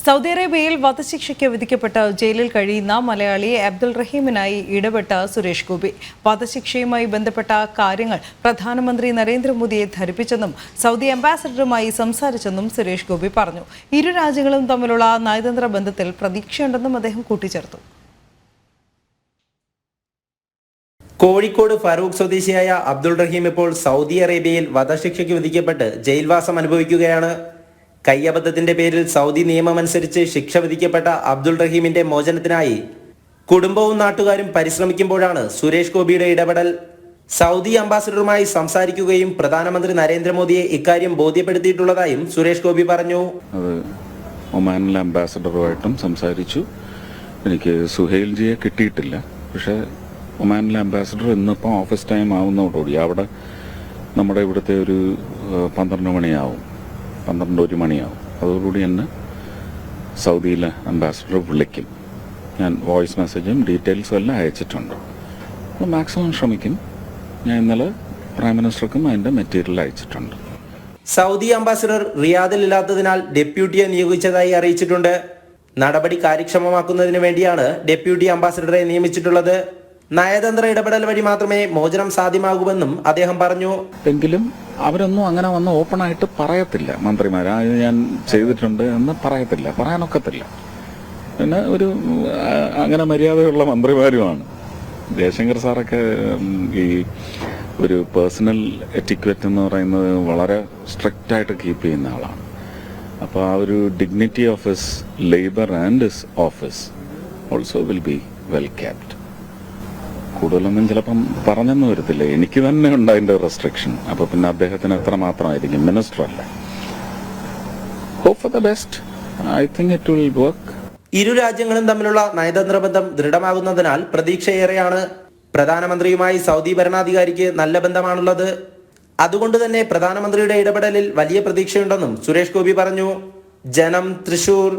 Saudi അറേബ്യയിൽ വധശിക്ഷയ്ക്ക് വിധിക്കപ്പെട്ട ജയിലിൽ കഴിയുന്ന മലയാളി അബ്ദുൾ റഹീമിനായി ഇടപെട്ട സുരേഷ് ഗോപി വധശിക്ഷയുമായി ബന്ധപ്പെട്ട കാര്യങ്ങൾ പ്രധാനമന്ത്രി നരേന്ദ്രമോദിയെ ധരിപ്പിച്ചെന്നും സൗദി അംബാസഡറുമായി സംസാരിച്ചെന്നും സുരേഷ് ഗോപി പറഞ്ഞു. ഇരു രാജ്യങ്ങളും തമ്മിലുള്ള നയതന്ത്ര ബന്ധത്തിൽ പ്രതീക്ഷയുണ്ടെന്നും അദ്ദേഹം കൂട്ടിച്ചേർത്തു. കോഴിക്കോട് ഫറൂഖ് സ്വദേശിയായ അബ്ദുൾ റഹീം ഇപ്പോൾ സൗദി അറേബ്യയിൽ വധശിക്ഷയ്ക്ക് വിധിക്കപ്പെട്ട് ജയിൽവാസം അനുഭവിക്കുകയാണ്. കയ്യബദ്ധത്തിന്റെ പേരിൽ സൗദി നിയമമനുസരിച്ച് ശിക്ഷ വിധിക്കപ്പെട്ട അബ്ദുൾ റഹീമിന്റെ മോചനത്തിനായി കുടുംബവും നാട്ടുകാരും പരിശ്രമിക്കുമ്പോഴാണ് സുരേഷ് ഗോപിയുടെ ഇടപെടൽ. സൗദി അംബാസഡറുമായി സംസാരിക്കുകയും പ്രധാനമന്ത്രി നരേന്ദ്രമോദിയെ ഇക്കാര്യം ബോധ്യപ്പെടുത്തിയിട്ടുള്ളതായും സുരേഷ് ഗോപി പറഞ്ഞു. ഒമാനിലെ അംബാസഡറുമായിട്ടും സംസാരിച്ചു. എനിക്ക് സുഹൈൽജിയെ കിട്ടിയിട്ടില്ല. പക്ഷേ ഒമാനിലെ അംബാസഡർ ഇന്നിപ്പോൾ ഓഫീസ് ടൈം ആവുന്നതോടുകൂടി അവിടെ നമ്മുടെ ഇവിടുത്തെ ഒരു 12 മണിയാവും, 12-1 മണിയാവും. അതോടുകൂടി എന്നെ സൗദിയിലെ അംബാസഡർ വിളിക്കും. ഞാൻ വോയിസ് മെസ്സേജും ഡീറ്റെയിൽസും എല്ലാം അയച്ചിട്ടുണ്ട്. മാക്സിമം ശ്രമിക്കും. ഞാൻ ഇന്നലെ പ്രൈം മിനിസ്റ്റർക്കും അതിൻ്റെ മെറ്റീരിയൽ അയച്ചിട്ടുണ്ട്. സൗദി അംബാസഡർ റിയാദിൽ ഇല്ലാത്തതിനാൽ ഡെപ്യൂട്ടിയെ നിയോഗിച്ചതായി അറിയിച്ചിട്ടുണ്ട്. നടപടി കാര്യക്ഷമമാക്കുന്നതിന് വേണ്ടിയാണ് ഡെപ്യൂട്ടി അംബാസഡറെ നിയമിച്ചിട്ടുള്ളത്. നയതന്ത്ര ഇടപെടൽ വഴി മാത്രമേ മോചനം സാധ്യമാകൂവെന്നും അദ്ദേഹം പറഞ്ഞു. എങ്കിലും അവരൊന്നും അങ്ങനെ വന്ന് ഓപ്പണായിട്ട് പറയത്തില്ല. മന്ത്രിമാർ ഞാൻ ചെയ്തിട്ടുണ്ട് എന്ന് പറയത്തില്ല, പറയാനൊക്കത്തില്ല. പിന്നെ അങ്ങനെ മര്യാദയുള്ള മന്ത്രിമാരുമാണ്. ജയശങ്കർ സാറൊക്കെ ഈ ഒരു പേഴ്സണൽ എറ്റിക്വറ്റ് എന്ന് പറയുന്നത് വളരെ സ്ട്രിക്റ്റ് ആയിട്ട് കീപ്പ് ചെയ്യുന്ന ആളാണ്. അപ്പോൾ ആ ഒരു dignity of his labour and his office also will be well kept. കൂടുതലൊന്നും ചിലപ്പം പറഞ്ഞെന്ന് വരത്തില്ല. എനിക്ക് തന്നെ ഉണ്ട് അതിൻ്റെ റെസ്ട്രിക്ഷൻ. അപ്പോൾ പിന്നെ അദ്ദേഹത്തിന് എത്ര മാത്രമായിരിക്കും, മിനിസ്റ്റർ അല്ല. Hope for the best. I think it will work. ഇരു രാജ്യങ്ങളും തമ്മിലുള്ള നയതന്ത്ര ബന്ധം ദൃഢമാകുന്നതിനാൽ പ്രതീക്ഷയേറെയാണ്. പ്രധാനമന്ത്രിയുമായി സൗദി ഭരണാധികാരിക്ക് നല്ല ബന്ധമാണുള്ളത്. അതുകൊണ്ട് തന്നെ പ്രധാനമന്ത്രിയുടെ ഇടപെടലിൽ വലിയ പ്രതീക്ഷയുണ്ടെന്നും സുരേഷ് ഗോപി പറഞ്ഞു. ജനം, തൃശൂർ.